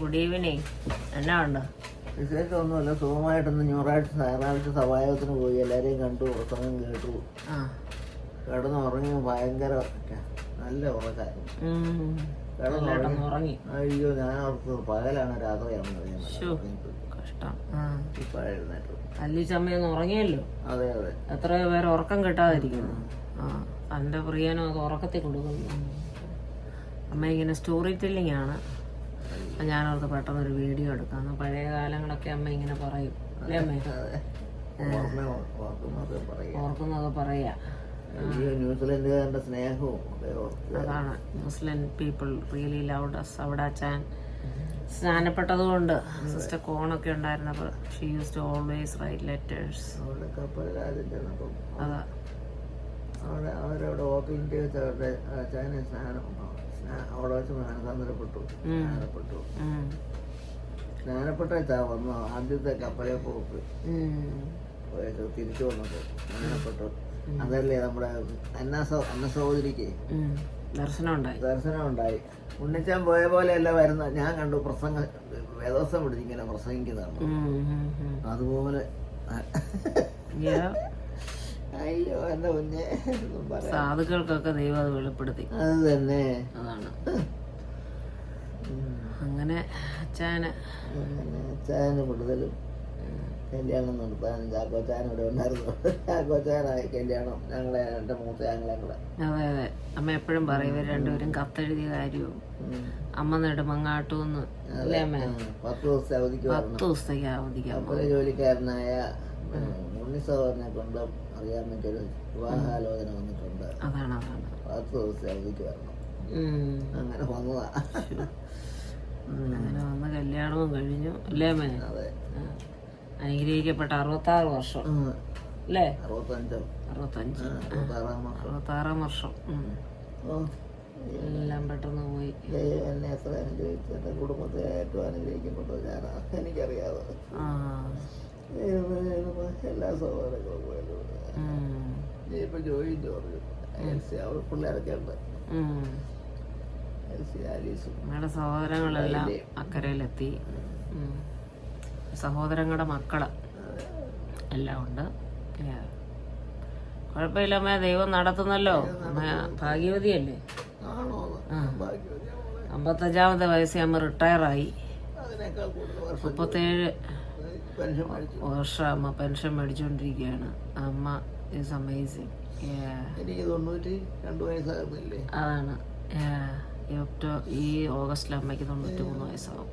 Good evening. എന്നാ ഉണ്ട്? വിശേഷമൊന്നുമില്ല. സുഖമായിട്ടൊന്ന് ഞായറാഴ്ച സഭായോഗത്തിന് പോയി. എല്ലാവരെയും കണ്ടു, പ്രസംഗം കേട്ടു. കിടന്നുറങ്ങി. ഭയങ്കര നല്ല ഉറക്കായിരുന്നു. ഉറങ്ങി. അയ്യോ, ഞാൻ ഓർത്ത് പകലാണ് രാത്രിയാണെന്ന് കഷ്ടം. ഇപ്പോഴെഴുന്നേറ്റു. അല്ലിച്ചമ്മയൊന്നും ഉറങ്ങിയല്ലോ. അതെ അതെ. എത്രയോ പേര് ഉറക്കം കിട്ടാതിരിക്കുന്നു. തൻ്റെ പ്രിയനും അത് ഉറക്കത്തിൽ കൊടുക്കുന്നു. അമ്മ ഇങ്ങനെ സ്റ്റോറി ടെല്ലിംഗ് ആണ്. ഞാനോർത്ത് പെട്ടെന്നൊരു വീഡിയോ എടുക്കാം. പഴയ കാലങ്ങളൊക്കെ അമ്മ ഇങ്ങനെ പറയും അല്ലേ അമ്മേ? ഓർക്കുന്നതൊക്കെ പറയാ. ന്യൂസിലൻഡുകാരുടെ സ്നേഹവും അതാണ്. New Zealand people really loved us. അവിടെ അച്ഛൻ സ്നാനപ്പെട്ടതുകൊണ്ട് സിസ്റ്റർ കോണൊക്കെ ഉണ്ടായിരുന്നപ്പോൾ she use to always write letters. അതാ അവരവിടെ ഓപ്പണിൻ്റെ വെച്ച് അവരുടെ അച്ഛനെ അവിടെ വെച്ച് സ്നാനപ്പെട്ട വെച്ചാ വന്നു. ആദ്യത്തെ കപ്പലെ പോക്ക് തിരിച്ചു വന്നത് സ്നാനപ്പെട്ടു. അതല്ലേ നമ്മുടെ അന്ന സഹോദരിക്ക് ദർശനം ഉണ്ടായി. ഉണ്ണിച്ചാൻ പോയ പോലെയല്ല വരുന്ന. ഞാൻ കണ്ടു പ്രസംഗ വേദോസം പിടിച്ചിങ്ങനെ പ്രസംഗിക്കുന്നതാണ്. അതുപോലെ അയ്യോ എന്റെ കുഞ്ഞെ സാധുക്കൾക്കൊക്കെ ദൈവം അത് വെളിപ്പെടുത്തി. അത് തന്നെ. അതാണ്. അങ്ങനെ അച്ചാന് കൂടുതലും കല്യാണം നടത്താനും ചാക്കോച്ചാൻ ഇവിടെ ഉണ്ടായിരുന്നു. ചാക്കോച്ചാനായി കല്യാണം. ഞങ്ങളെ എൻ്റെ മൂത്ത ഞങ്ങളെ. അതെ അതെ. അമ്മ എപ്പോഴും പറയും ഇവർ രണ്ടുപേരും കത്തെഴുതിയ കാര്യവും. അമ്മ നെടുമങ്ങാട്ടൂന്ന് അല്ലേ അമ്മ? 10 ദിവസത്തേക്ക് അവധിക്ക് ജോലിക്കാരനായ ഉണ്ണിസഹോദരനെ കൊണ്ട് അറിയാൻ പറ്റിയൊരു വിവാഹാലോചന വന്നിട്ടുണ്ട്. അതാണ് 10 ദിവസത്തെ അവധിക്ക് വരണം. അങ്ങനെ വന്നതാ. അങ്ങനെ വന്ന് കല്യാണവും കഴിഞ്ഞു അല്ലേ അമ്മേ? അതെ. അനുഗ്രഹിക്കപ്പെട്ട 66 വർഷം അല്ലേ? 66 വർഷം. എല്ലാം പെട്ടെന്ന് പോയി. എന്നെ എത്ര അനുഗ്രഹിച്ചു. എൻ്റെ കുടുംബത്തെ ഏറ്റവും അനുഗ്രഹിക്കപ്പെട്ടത് ഞാനാണ്. എനിക്കറിയാതെ എല്ലാ സഹോദരങ്ങളും പോയല്ലോ. ഇപ്പൊ ജോയിൻ പറഞ്ഞു. അവർ പിള്ളേരൊക്കെ ഉണ്ട്. ഞങ്ങളുടെ സഹോദരങ്ങളെല്ലാം അക്കരയിലെത്തി. സഹോദരങ്ങളുടെ മക്കള് എല്ലാം ഉണ്ട്. കുഴപ്പമില്ല അമ്മ, ദൈവം നടത്തുന്നല്ലോ. അമ്മ ഭാഗ്യവതിയല്ലേ? 55-ാമത്തെ വയസ്സിൽ അമ്മ റിട്ടയറായി. 37 വർഷം അമ്മ പെൻഷൻ മേടിച്ചുകൊണ്ടിരിക്കുകയാണ്. അമ്മ ഈസ് അമേസിങ്. അതാണ്. ഈ ഓഗസ്റ്റിൽ അമ്മയ്ക്ക് 93 വയസ്സാവും.